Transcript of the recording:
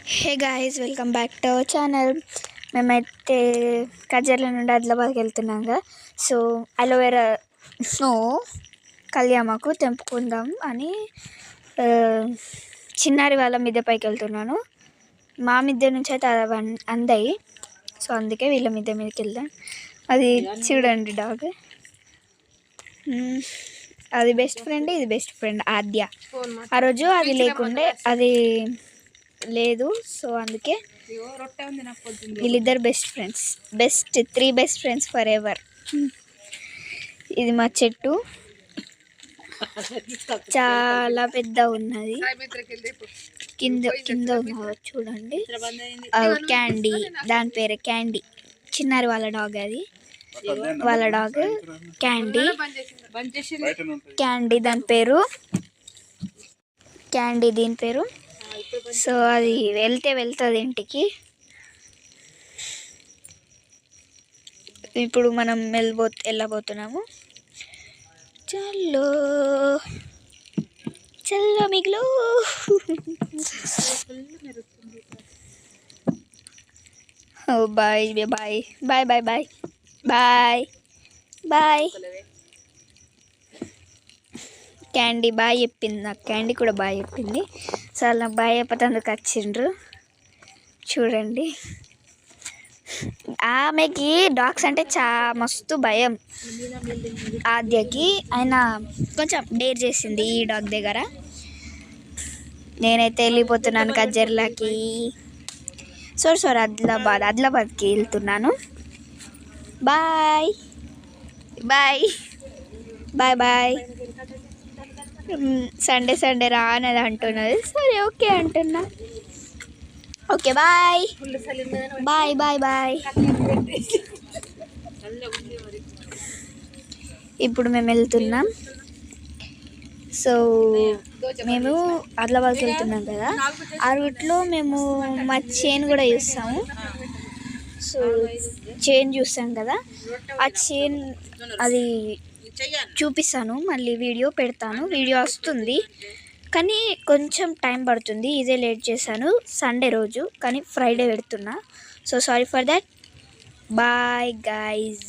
Hey guys, welcome back to our channel. మేమైతే కజర్ల నుండి ఆదిలాబాద్కి వెళ్తున్నాం కదా. సో అలోవెరా స్నో కళ్యామాకు తెంపుకుందాం అని చిన్నారి వాళ్ళ మిద్దె పైకి వెళ్తున్నాను. మా మిద్దె నుంచి అయితే అది అందాయి. సో అందుకే వీళ్ళ మిద్దె మీదకి వెళ్దాం. అది చూడండి డాగ్, అది బెస్ట్ ఫ్రెండ్, ఇది బెస్ట్ ఫ్రెండ్ ఆద్య. ఆ రోజు అది లేకుండే, అది లేదు. సో అందుకే వీళ్ళిద్దరు best friends, three best friends for ever. ఇది మా చెట్టు, చాలా పెద్ద ఉన్నది. కింద కింద ఉన్నది చూడండి. క్యాండీ, దాని పేరు క్యాండీ. చిన్నారి వాళ్ళ డాగ్, అది వాళ్ళ డాగ్ క్యాండీ. క్యాండీ దాని పేరు, క్యాండీ దీని పేరు. సో అది వెళ్తుంది ఇంటికి. ఇప్పుడు మనం వెళ్ళబోతున్నాము. చల్లో చల్లో మిగిలో. Bye bye bye bye bye bye bye. Candy bye చెప్పింది, నాకు క్యాండీ కూడా బాయ్ చెప్పింది. చాలా నాకు బాయ్ చెప్పేందుకు వచ్చిండ్రు చూడండి. ఆమెకి డాగ్స్ అంటే మస్తు భయం. ఆద్యకి ఆయన కొంచెం డేర్ చేసింది ఈ డాగ్ దగ్గర. నేనైతే వెళ్ళిపోతున్నాను కజర్లకి. సారీ ఆదిలాబాద్కి వెళ్తున్నాను. Bye bye bye bye. Sunday రా అనేది అంటున్నది. సరే ఓకే అంటున్నా. Okay bye bye bye bye. ఇప్పుడు మేము వెళ్తున్నాం. సో మేము ఆదిలాబాద్కి వెళ్తున్నాం కదా. ఆ రూట్లో మేము మా చైన్ కూడా చూస్తాము. సో చైన్ చూస్తాం కదా, ఆ చైన్ అది చూపిస్తాను, మళ్ళీ వీడియో పెడతాను. వీడియో వస్తుంది కానీ కొంచెం టైం పడుతుంది. ఇదే లేట్ చేశాను సండే రోజు, కానీ ఫ్రైడే పెడుతున్నా. So sorry for that. Bye guys.